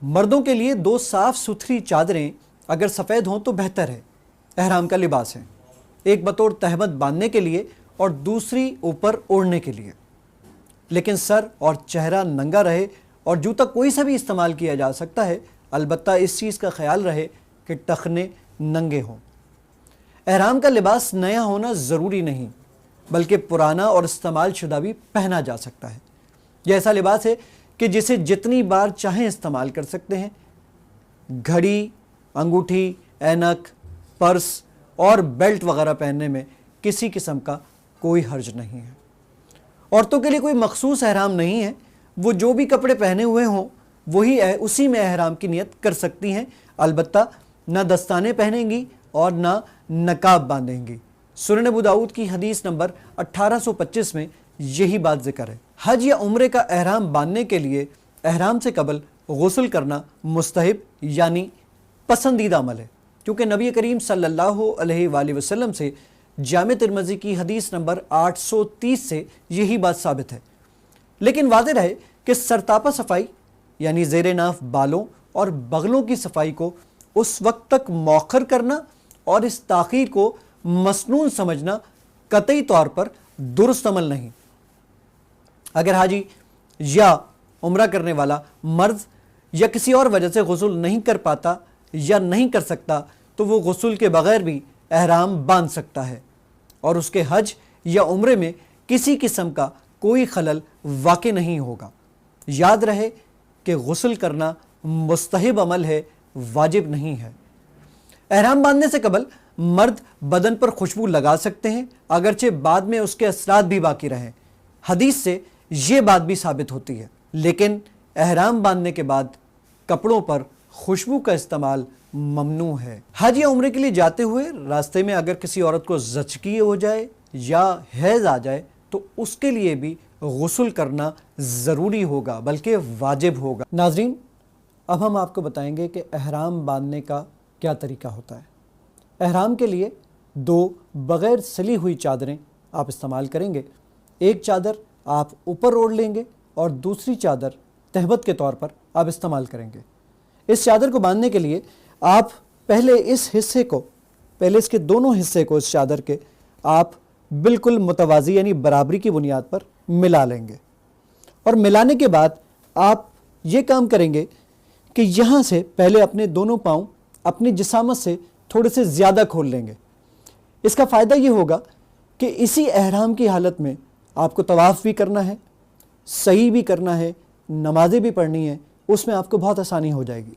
مردوں کے لیے 2 صاف ستھری چادریں اگر سفید ہوں تو بہتر ہے، احرام کا لباس ہے، ایک بطور تہمت باندھنے کے لیے اور دوسری اوپر اوڑھنے کے لیے، لیکن سر اور چہرہ ننگا رہے اور جوتا کوئی سا بھی استعمال کیا جا سکتا ہے، البتہ اس چیز کا خیال رہے کہ ٹخنے ننگے ہوں۔ احرام کا لباس نیا ہونا ضروری نہیں، بلکہ پرانا اور استعمال شدہ بھی پہنا جا سکتا ہے۔ یہ ایسا لباس ہے کہ جسے جتنی بار چاہیں استعمال کر سکتے ہیں۔ گھڑی، انگوٹھی، اینک، پرس اور بیلٹ وغیرہ پہننے میں کسی قسم کا کوئی حرج نہیں ہے۔ عورتوں کے لیے کوئی مخصوص احرام نہیں ہے، وہ جو بھی کپڑے پہنے ہوئے ہوں اسی میں احرام کی نیت کر سکتی ہیں، البتہ نہ دستانے پہنیں گی اور نہ نقاب باندھیں گی۔ سنن ابو داؤد کی حدیث نمبر 1825 میں یہی بات ذکر ہے۔ حج یا عمرے کا احرام باندھنے کے لیے احرام سے قبل غسل کرنا مستحب یعنی پسندیدہ عمل ہے، کیونکہ نبی کریم صلی اللہ علیہ وآلہ وسلم سے جامع ترمذی کی حدیث نمبر 830 سے یہی بات ثابت ہے۔ لیکن واضح رہے کہ سرتاپا صفائی یعنی زیر ناف بالوں اور بغلوں کی صفائی کو اس وقت تک مؤخر کرنا اور اس تاخیر کو مسنون سمجھنا قطعی طور پر درست عمل نہیں۔ اگر حاجی یا عمرہ کرنے والا مرض یا کسی اور وجہ سے غسل نہیں کر پاتا یا نہیں کر سکتا تو وہ غسل کے بغیر بھی احرام باندھ سکتا ہے اور اس کے حج یا عمرے میں کسی قسم کا کوئی خلل واقع نہیں ہوگا۔ یاد رہے کہ غسل کرنا مستحب عمل ہے، واجب نہیں ہے۔ احرام باندھنے سے قبل مرد بدن پر خوشبو لگا سکتے ہیں، اگرچہ بعد میں اس کے اثرات بھی باقی رہیں۔ حدیث سے یہ بات بھی ثابت ہوتی ہے، لیکن احرام باندھنے کے بعد کپڑوں پر خوشبو کا استعمال ممنوع ہے۔ حج یا عمرے کے لیے جاتے ہوئے راستے میں اگر کسی عورت کو زچگی ہو جائے یا حیض آ جائے تو اس کے لیے بھی غسل کرنا ضروری ہوگا، بلکہ واجب ہوگا۔ ناظرین، اب ہم آپ کو بتائیں گے کہ احرام باندھنے کا کیا طریقہ ہوتا ہے۔ احرام کے لیے 2 بغیر سلی ہوئی چادریں آپ استعمال کریں گے۔ ایک چادر آپ اوپر اوڑھ لیں گے اور دوسری چادر تہبت کے طور پر آپ استعمال کریں گے۔ اس چادر کو باندھنے کے لیے آپ پہلے اس کے دونوں حصے کو اس چادر کے آپ بالکل متوازی یعنی برابری کی بنیاد پر ملا لیں گے، اور ملانے کے بعد آپ یہ کام کریں گے کہ یہاں سے پہلے اپنے دونوں پاؤں اپنی جسامت سے تھوڑے سے زیادہ کھول لیں گے۔ اس کا فائدہ یہ ہوگا کہ اسی احرام کی حالت میں آپ کو طواف بھی کرنا ہے، سعی بھی کرنا ہے، نمازیں بھی پڑھنی ہیں، اس میں آپ کو بہت آسانی ہو جائے گی۔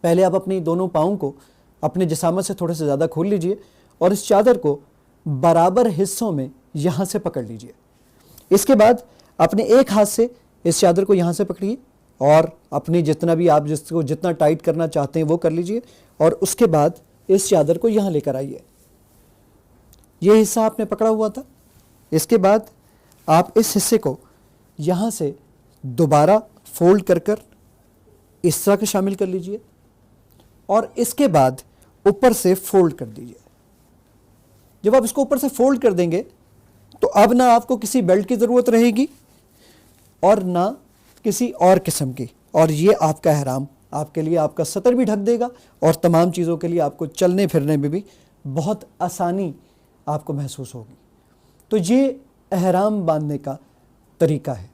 پہلے آپ اپنی دونوں پاؤں کو اپنے جسامت سے تھوڑے سے زیادہ کھول لیجئے اور اس چادر کو برابر حصوں میں یہاں سے پکڑ لیجئے۔ اس کے بعد اپنے ایک ہاتھ سے اس چادر کو یہاں سے پکڑیے اور اپنی جتنا بھی آپ جس کو جتنا ٹائٹ کرنا چاہتے ہیں وہ کر لیجئے، اور اس کے بعد اس چادر کو یہاں لے کر آئیے۔ یہ حصہ آپ نے پکڑا ہوا تھا، اس کے بعد آپ اس حصے کو یہاں سے دوبارہ فولڈ کر اس طرح کے شامل کر لیجئے اور اس کے بعد اوپر سے فولڈ کر دیجئے۔ جب آپ اس کو اوپر سے فولڈ کر دیں گے تو اب نہ آپ کو کسی بیلٹ کی ضرورت رہے گی اور نہ کسی اور قسم کی، اور یہ آپ کا احرام آپ کے لیے آپ کا سطر بھی ڈھک دے گا اور تمام چیزوں کے لیے آپ کو چلنے پھرنے میں بھی بہت آسانی آپ کو محسوس ہوگی۔ تو یہ احرام باندھنے کا طریقہ ہے۔